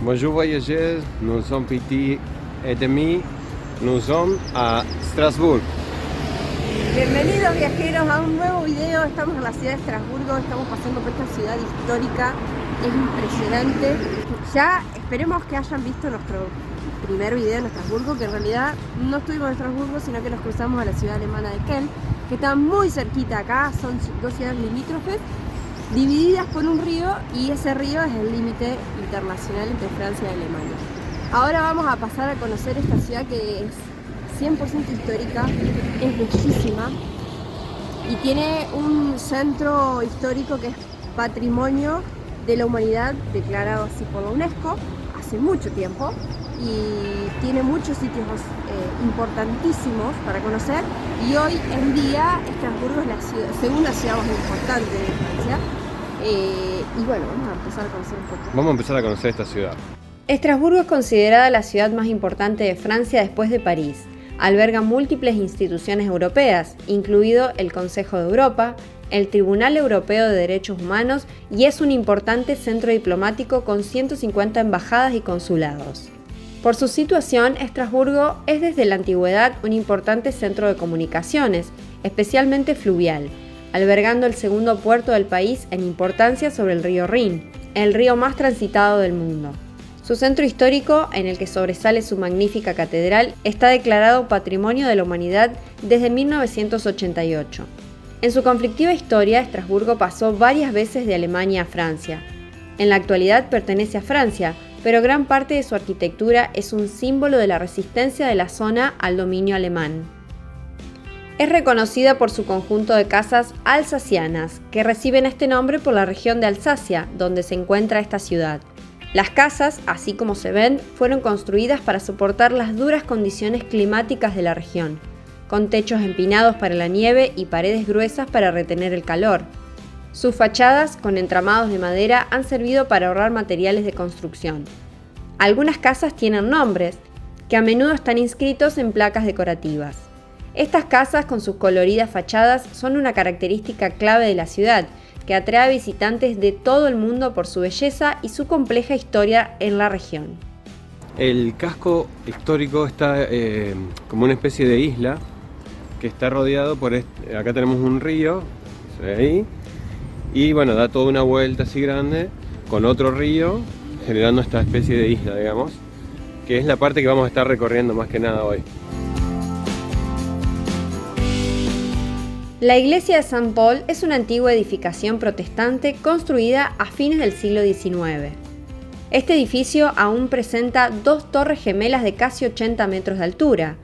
Bonjour voyageurs, nous sommes petit et demi, nous sommes à Strasbourg. Bienvenidos viajeros a un nuevo video. Estamos en la ciudad de Estrasburgo, estamos pasando por esta ciudad histórica, es impresionante. Ya esperemos que hayan visto nuestro primer video en Estrasburgo, que en realidad no estuvimos en Estrasburgo, sino que nos cruzamos a la ciudad alemana de Kelm, que está muy cerquita acá. Son dos ciudades limítrofes, divididas por un río, y ese río es el límite internacional entre Francia y Alemania. Ahora vamos a pasar a conocer esta ciudad que es 100% histórica, es bellísima y tiene un centro histórico que es Patrimonio de la Humanidad declarado así por la UNESCO hace mucho tiempo, y tiene muchos sitios importantísimos para conocer, y hoy en día Estrasburgo es la segunda ciudad más importante de Francia. Y bueno, vamos a empezar a conocer un poco. Vamos a empezar a conocer esta ciudad. Estrasburgo es considerada la ciudad más importante de Francia después de París. Alberga múltiples instituciones europeas, incluido el Consejo de Europa, el Tribunal Europeo de Derechos Humanos, y es un importante centro diplomático con 150 embajadas y consulados. Por su situación, Estrasburgo es desde la antigüedad un importante centro de comunicaciones, especialmente fluvial, albergando el segundo puerto del país en importancia sobre el río Rin, el río más transitado del mundo. Su centro histórico, en el que sobresale su magnífica catedral, está declarado Patrimonio de la Humanidad desde 1988. En su conflictiva historia, Estrasburgo pasó varias veces de Alemania a Francia. En la actualidad pertenece a Francia, pero gran parte de su arquitectura es un símbolo de la resistencia de la zona al dominio alemán. Es reconocida por su conjunto de casas alsacianas, que reciben este nombre por la región de Alsacia, donde se encuentra esta ciudad. Las casas, así como se ven, fueron construidas para soportar las duras condiciones climáticas de la región, con techos empinados para la nieve y paredes gruesas para retener el calor. Sus fachadas, con entramados de madera, han servido para ahorrar materiales de construcción. Algunas casas tienen nombres, que a menudo están inscritos en placas decorativas. Estas casas, con sus coloridas fachadas, son una característica clave de la ciudad, que atrae a visitantes de todo el mundo por su belleza y su compleja historia en la región. El casco histórico está como una especie de isla que está rodeado por acá tenemos un río, se ve ahí, y bueno, da toda una vuelta así grande con otro río, generando esta especie de isla, digamos, que es la parte que vamos a estar recorriendo más que nada hoy. La iglesia de Saint Paul es una antigua edificación protestante construida a fines del siglo XIX. Este edificio aún presenta dos torres gemelas de casi 80 metros de altura,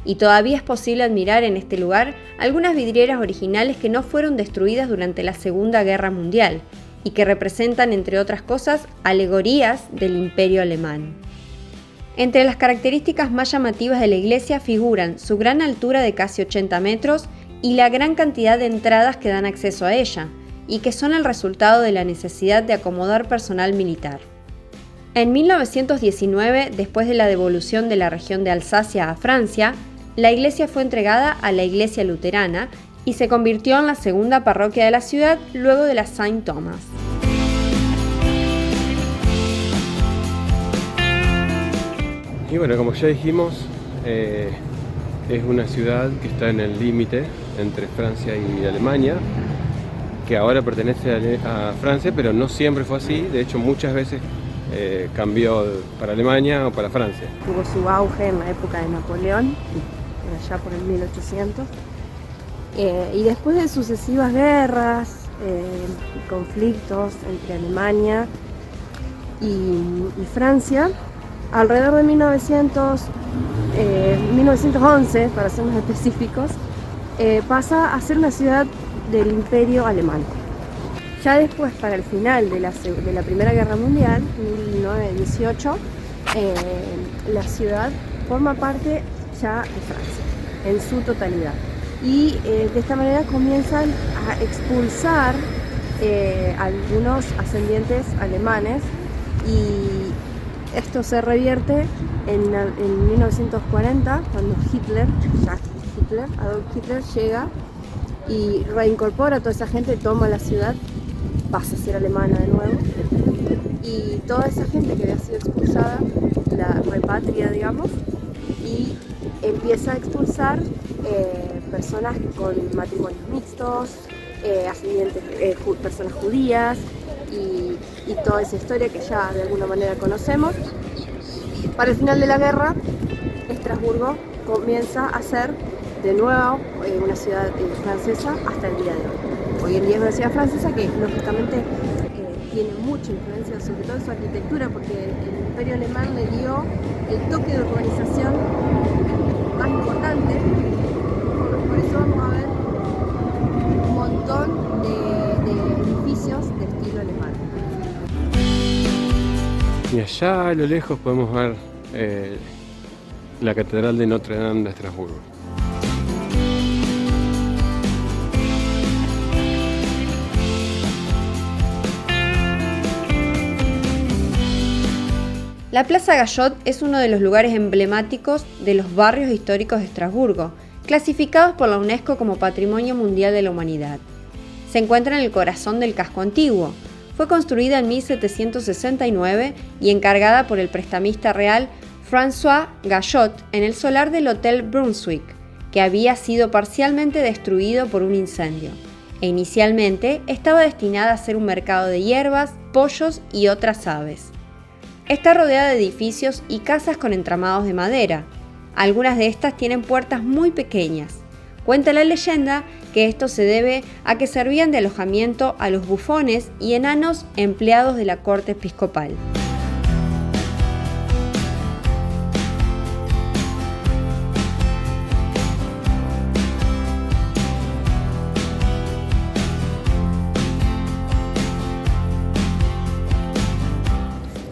y todavía es posible admirar en este lugar algunas vidrieras originales que no fueron destruidas durante la Segunda Guerra Mundial y que representan, entre otras cosas, alegorías del Imperio Alemán. Entre las características más llamativas de la iglesia figuran su gran altura de casi 80 metros y la gran cantidad de entradas que dan acceso a ella, y que son el resultado de la necesidad de acomodar personal militar. En 1919, después de la devolución de la región de Alsacia a Francia, la iglesia fue entregada a la iglesia luterana y se convirtió en la segunda parroquia de la ciudad luego de la Saint Thomas. Y bueno, como ya dijimos, es una ciudad que está en el límite entre Francia y Alemania, que ahora pertenece a Francia, pero no siempre fue así. De hecho, muchas veces cambió para Alemania o para Francia. Tuvo su auge en la época de Napoleón, allá por el 1800, y después de sucesivas guerras y conflictos entre Alemania y Francia, alrededor de 1911, para ser más específicos, pasa a ser una ciudad del Imperio Alemán. Ya después, para el final de la Primera Guerra Mundial, 1918, la ciudad forma parte ya de Francia, en su totalidad. Y de esta manera comienzan a expulsar algunos ascendientes alemanes, y esto se revierte en 1940, cuando Adolf Hitler llega y reincorpora a toda esa gente, toma la ciudad, pasa a ser alemana de nuevo, y toda esa gente que había sido expulsada la repatria, digamos, y empieza a expulsar personas con matrimonios mixtos, ascendientes, personas judías y toda esa historia que ya de alguna manera conocemos. Para el final de la guerra, Estrasburgo comienza a ser de nuevo una ciudad francesa hasta el día de hoy. Hoy en día es una ciudad francesa que lógicamente tiene mucha influencia, sobre todo en su arquitectura, porque el Imperio Alemán le dio el toque de urbanización más importante. Por eso vamos a ver un montón de edificios de estilo alemán. Y allá a lo lejos podemos ver la Catedral de Notre Dame de Estrasburgo. La Plaza Gallot es uno de los lugares emblemáticos de los barrios históricos de Estrasburgo, clasificados por la UNESCO como Patrimonio Mundial de la Humanidad. Se encuentra en el corazón del casco antiguo. Fue construida en 1769 y encargada por el prestamista real François Gallot en el solar del Hotel Brunswick, que había sido parcialmente destruido por un incendio, e inicialmente estaba destinada a ser un mercado de hierbas, pollos y otras aves. Está rodeada de edificios y casas con entramados de madera. Algunas de estas tienen puertas muy pequeñas. Cuenta la leyenda que esto se debe a que servían de alojamiento a los bufones y enanos empleados de la corte episcopal.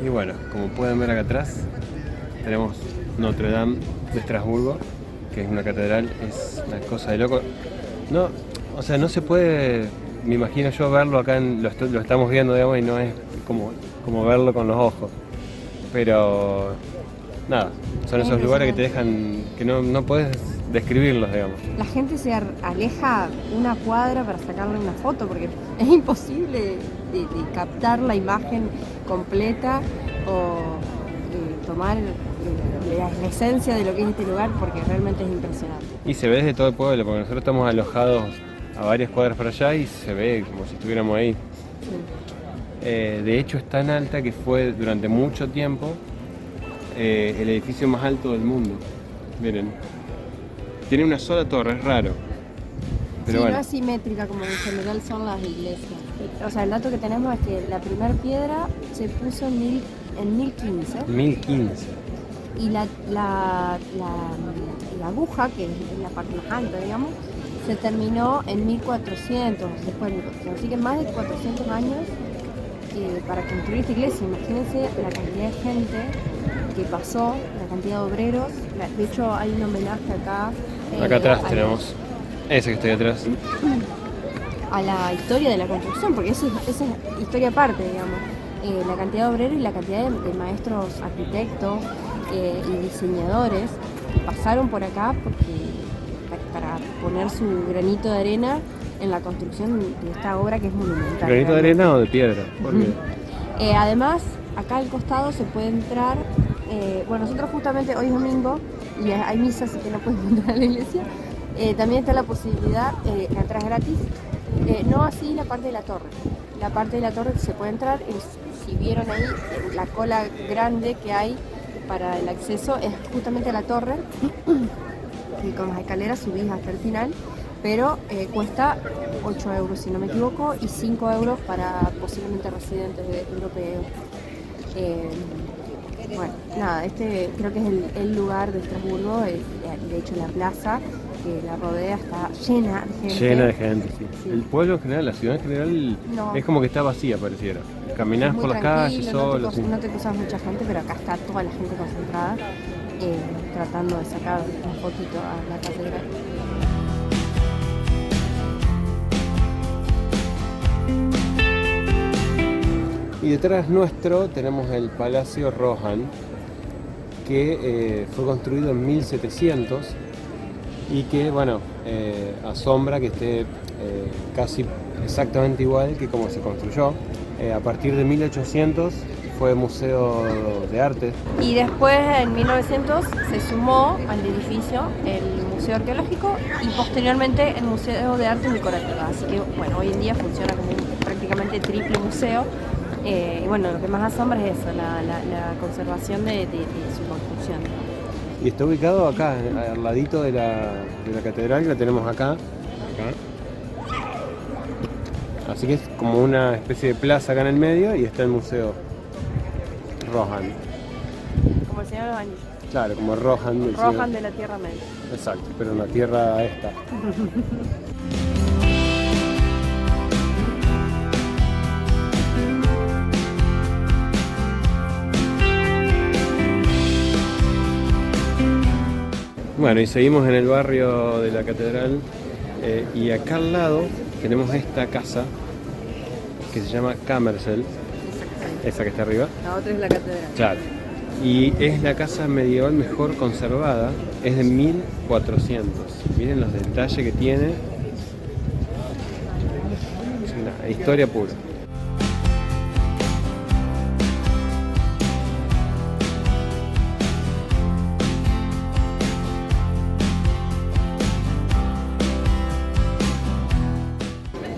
Y bueno, como pueden ver acá atrás, tenemos Notre Dame de Estrasburgo, que es una catedral, es una cosa de loco. No, o sea, no se puede, me imagino yo verlo acá, lo estamos viendo, digamos, y no es como verlo con los ojos. Pero nada, son esos lugares que te dejan, que no puedes describirlos, digamos. La gente se aleja una cuadra para sacarle una foto porque es imposible de captar la imagen completa o tomar la esencia de lo que es este lugar, porque realmente es impresionante. Y se ve desde todo el pueblo, porque nosotros estamos alojados a varias cuadras para allá y se ve como si estuviéramos ahí. Sí. De hecho es tan alta que fue durante mucho tiempo el edificio más alto del mundo. Miren, tiene una sola torre, es raro. Pero sí, bueno. No es simétrica como en general son las iglesias. O sea, el dato que tenemos es que la primera piedra se puso en 1015. 1015. Y la aguja, que es la parte más alta, digamos, se terminó en 1400, después de 1400. Así que más de 400 años para construir esta iglesia. Imagínense la cantidad de gente que pasó, la cantidad de obreros. De hecho, hay un homenaje acá. Acá atrás tenemos ese que estoy atrás. A la historia de la construcción, porque esa es historia aparte, digamos. La cantidad de obreros y la cantidad de maestros arquitectos y diseñadores que pasaron por acá para poner su granito de arena en la construcción de esta obra que es monumental. ¿Granito de arena o de piedra? ¿Por qué? Además, acá al costado se puede entrar. Bueno, nosotros justamente hoy es domingo y hay misa, así que no podemos entrar a la iglesia. También está la posibilidad de entrar gratis. No así la parte de la torre. La parte de la torre que se puede entrar, si vieron ahí, la cola grande que hay para el acceso es justamente a la torre. Y con las escaleras subís hasta el final, pero cuesta 8 euros si no me equivoco y 5 euros para posiblemente residentes europeos. Bueno, nada, este creo que es el lugar de Estrasburgo, de hecho la plaza que la rodea está llena de gente. Llena de gente, sí. Sí. El pueblo en general, la ciudad en general, No. es como que está vacía, pareciera. Caminás por las calles solo. Sí. No te cruzas mucha gente, pero acá está toda la gente concentrada tratando de sacar un fotito a la catedral. Y detrás nuestro tenemos el Palacio Rohan, que fue construido en 1700 y que, bueno, asombra que esté casi exactamente igual que como se construyó. A partir de 1800 fue museo de arte. Y después, en 1900, se sumó al edificio el Museo Arqueológico y posteriormente el Museo de Arte Decorativa. Así que, bueno, hoy en día funciona como un prácticamente triple museo. Y bueno, lo que más asombra es eso, la conservación de su construcción. Y está ubicado acá, al ladito de la catedral, que la tenemos acá. Así que es como una especie de plaza acá en el medio y está el Museo Rohan. Como el Señor de los Anillos. Claro, como Rohan. Rohan de la Tierra Media. Exacto, pero en la Tierra esta. Bueno, y seguimos en el barrio de la catedral y acá al lado tenemos esta casa que se llama Kammersel, esa que está arriba. La otra es la catedral. Claro. Y es la casa medieval mejor conservada, es de 1400. Miren los detalles que tiene. Es una historia pura.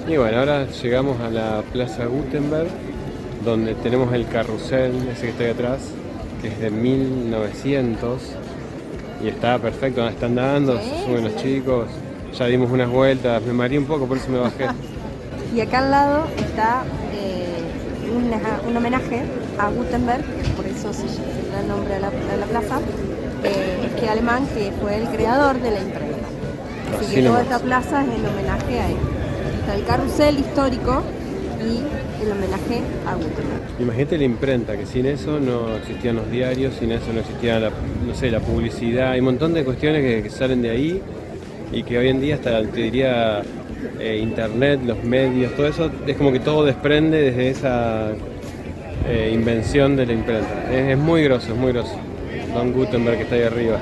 Y bueno, ahora llegamos a la Plaza Gutenberg, donde tenemos el carrusel, ese que está ahí atrás, que es de 1900 y está perfecto, está andando, se suben los chicos, ya dimos unas vueltas, me mareé un poco, por eso me bajé. Y acá al lado está un homenaje a Gutenberg, por eso se da el nombre a la plaza, que alemán, que fue el creador de la imprenta. Así que toda esta plaza es en homenaje a él. Está el carrusel histórico y el homenaje a Gutenberg. Imagínate la imprenta, que sin eso no existían los diarios, sin eso no existía la publicidad, hay un montón de cuestiones que salen de ahí y que hoy en día hasta te diría internet, los medios, todo eso, es como que todo desprende desde esa invención de la imprenta. Es muy grosso, es muy grosso. Don Gutenberg, que está ahí arriba.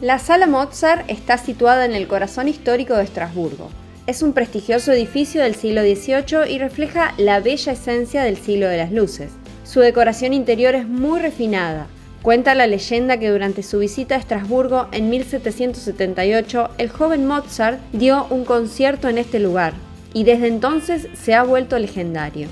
La Sala Mozart está situada en el corazón histórico de Estrasburgo. Es un prestigioso edificio del siglo XVIII y refleja la bella esencia del siglo de las luces. Su decoración interior es muy refinada. Cuenta la leyenda que durante su visita a Estrasburgo en 1778, el joven Mozart dio un concierto en este lugar, y desde entonces se ha vuelto legendario.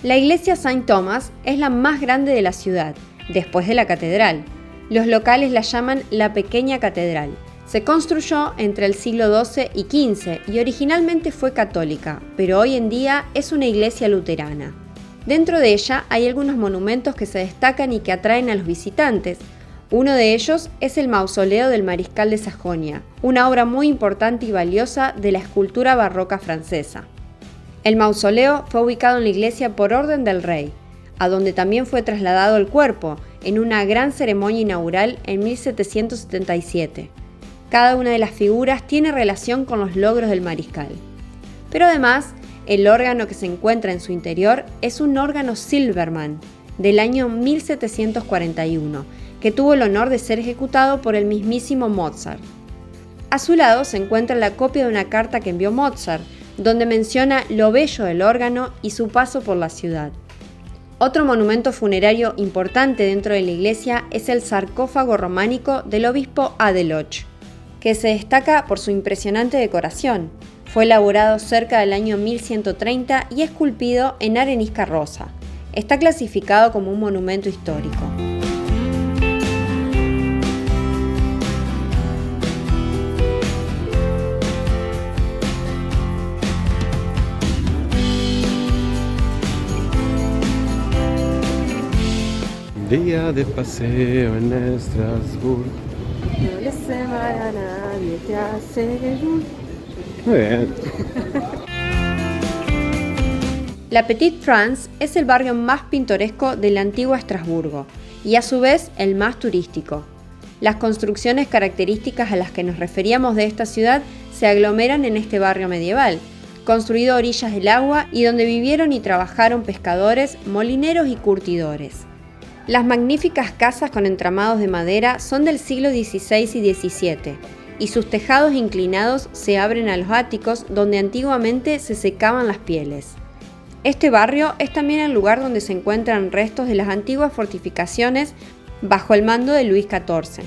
La iglesia Saint Thomas es la más grande de la ciudad, después de la catedral. Los locales la llaman la Pequeña Catedral. Se construyó entre el siglo XII y XV y originalmente fue católica, pero hoy en día es una iglesia luterana. Dentro de ella hay algunos monumentos que se destacan y que atraen a los visitantes. Uno de ellos es el Mausoleo del Mariscal de Sajonia, una obra muy importante y valiosa de la escultura barroca francesa. El mausoleo fue ubicado en la iglesia por orden del rey, a donde también fue trasladado el cuerpo en una gran ceremonia inaugural en 1777. Cada una de las figuras tiene relación con los logros del mariscal. Pero además, el órgano que se encuentra en su interior es un órgano Silbermann del año 1741, que tuvo el honor de ser ejecutado por el mismísimo Mozart. A su lado se encuentra la copia de una carta que envió Mozart, donde menciona lo bello del órgano y su paso por la ciudad. Otro monumento funerario importante dentro de la iglesia es el sarcófago románico del obispo Adeloch, que se destaca por su impresionante decoración. Fue elaborado cerca del año 1130 y esculpido en arenisca rosa. Está clasificado como un monumento histórico. Día de paseo en Estrasburgo. No le semana a nadie te hace. Muy bien. La Petite France es el barrio más pintoresco de la antigua Estrasburgo y a su vez el más turístico. Las construcciones características a las que nos referíamos de esta ciudad se aglomeran en este barrio medieval, construido a orillas del agua y donde vivieron y trabajaron pescadores, molineros y curtidores. Las magníficas casas con entramados de madera son del siglo XVI y XVII, y sus tejados inclinados se abren a los áticos donde antiguamente se secaban las pieles. Este barrio es también el lugar donde se encuentran restos de las antiguas fortificaciones bajo el mando de Luis XIV.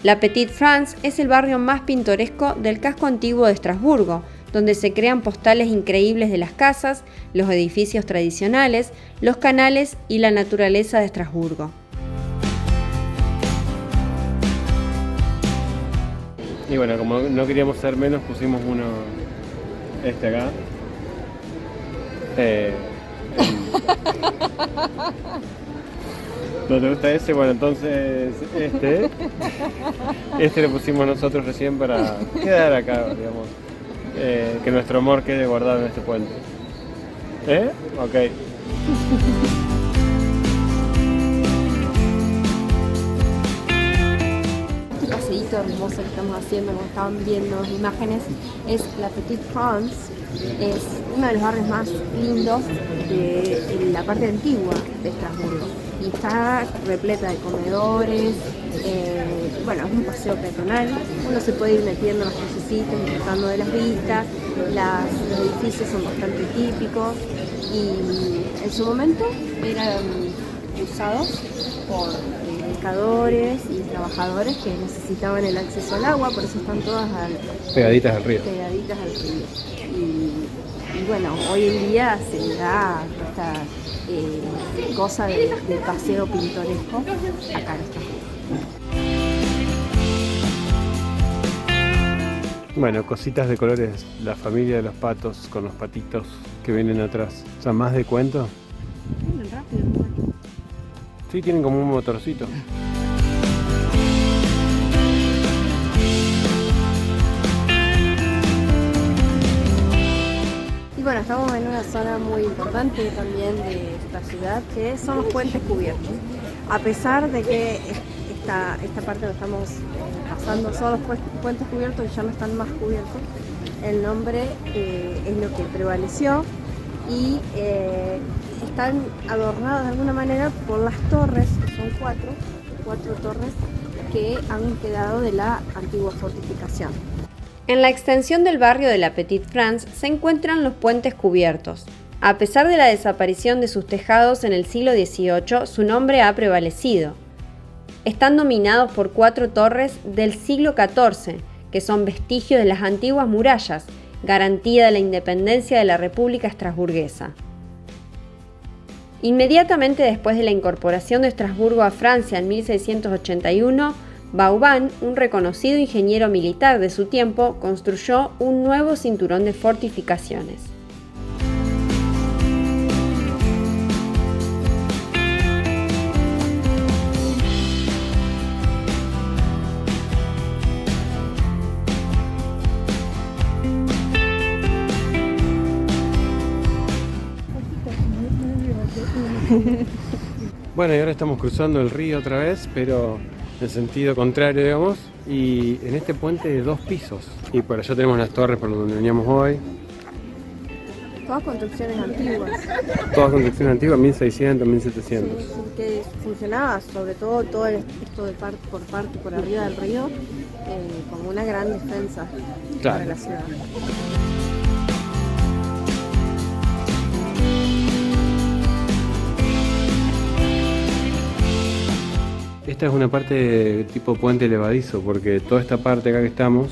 La Petite France es el barrio más pintoresco del casco antiguo de Estrasburgo, donde se crean postales increíbles de las casas, los edificios tradicionales, los canales y la naturaleza de Estrasburgo. Y bueno, como no queríamos ser menos, pusimos uno, acá. ¿No te gusta ese? Bueno, entonces este lo pusimos nosotros recién para quedar acá, digamos. Que nuestro amor quede guardado en este puente. Ok. Este paseíto hermoso que estamos haciendo, como estaban viendo las imágenes, es la Petite France. Es uno de los barrios más lindos de la parte antigua de Estrasburgo y está repleta de comedores. Bueno, es un paseo peatonal, uno se puede ir metiendo en los crucecitos, disfrutando de las vistas. Los edificios son bastante típicos y en su momento eran usados por pescadores y trabajadores que necesitaban el acceso al agua, por eso están todas pegaditas al río. Y bueno, hoy en día se da esta cosa de paseo pintoresco acá en Estrasburgo. Bueno, cositas de colores, la familia de los patos con los patitos que vienen atrás. O sea, más de cuento. Vienen rápido, ¿no? Sí, tienen como un motorcito. Y bueno, estamos en una zona muy importante también de esta ciudad, que son los puentes cubiertos. A pesar de que esta parte donde estamos pasando son los puentes cubiertos y ya no están más cubiertos, el nombre es lo que prevaleció y están adornados de alguna manera por las torres, que son cuatro torres que han quedado de la antigua fortificación. En la extensión del barrio de la Petite France se encuentran los puentes cubiertos. A pesar de la desaparición de sus tejados en el siglo XVIII, su nombre ha prevalecido. Están dominados por 4 torres del siglo XIV, que son vestigios de las antiguas murallas, garantía de la independencia de la República Estrasburguesa. Inmediatamente después de la incorporación de Estrasburgo a Francia en 1681, Vauban, un reconocido ingeniero militar de su tiempo, construyó un nuevo cinturón de fortificaciones. Bueno, y ahora estamos cruzando el río otra vez, pero en sentido contrario, digamos, y en este puente de 2 pisos. Y por allá tenemos las torres por donde veníamos hoy. Todas construcciones antiguas. Todas construcciones antiguas, 1600, 1700. Sí, que funcionaba sobre todo esto de por arriba del río como una gran defensa para la ciudad. Esta es una parte tipo puente levadizo, porque toda esta parte acá que estamos,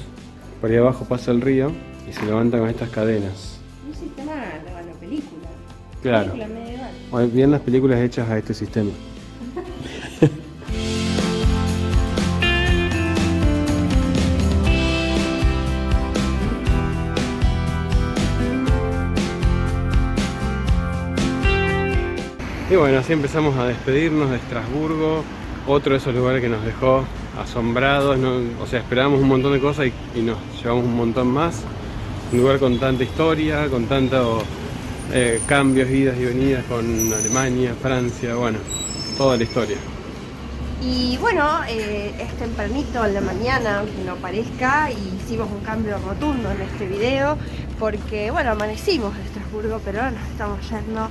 por ahí abajo pasa el río y se levanta con estas cadenas. Un sistema de la película. Claro. Película medieval. Hoy bien las películas hechas a este sistema. Y bueno, así empezamos a despedirnos de Estrasburgo, otro de esos lugares que nos dejó asombrados, ¿no? O sea, esperábamos un montón de cosas y nos llevamos un montón más. Un lugar con tanta historia, con tantos cambios, idas y venidas con Alemania, Francia, bueno, toda la historia. Y bueno, es tempranito en la mañana, aunque no parezca, y hicimos un cambio rotundo en este video porque, bueno, amanecimos en Estrasburgo, pero ahora nos estamos yendo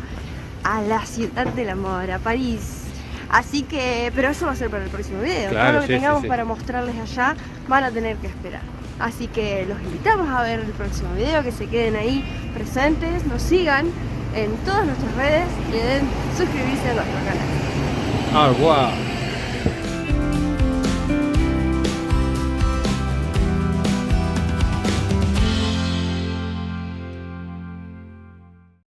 a la ciudad del amor, a París. Así que, pero eso va a ser para el próximo video. Claro, todo lo que sí, tengamos sí. para mostrarles allá van a tener que esperar. Así que los invitamos a ver el próximo video, que se queden ahí presentes, nos sigan en todas nuestras redes y den suscribirse a nuestro canal. Au revoir.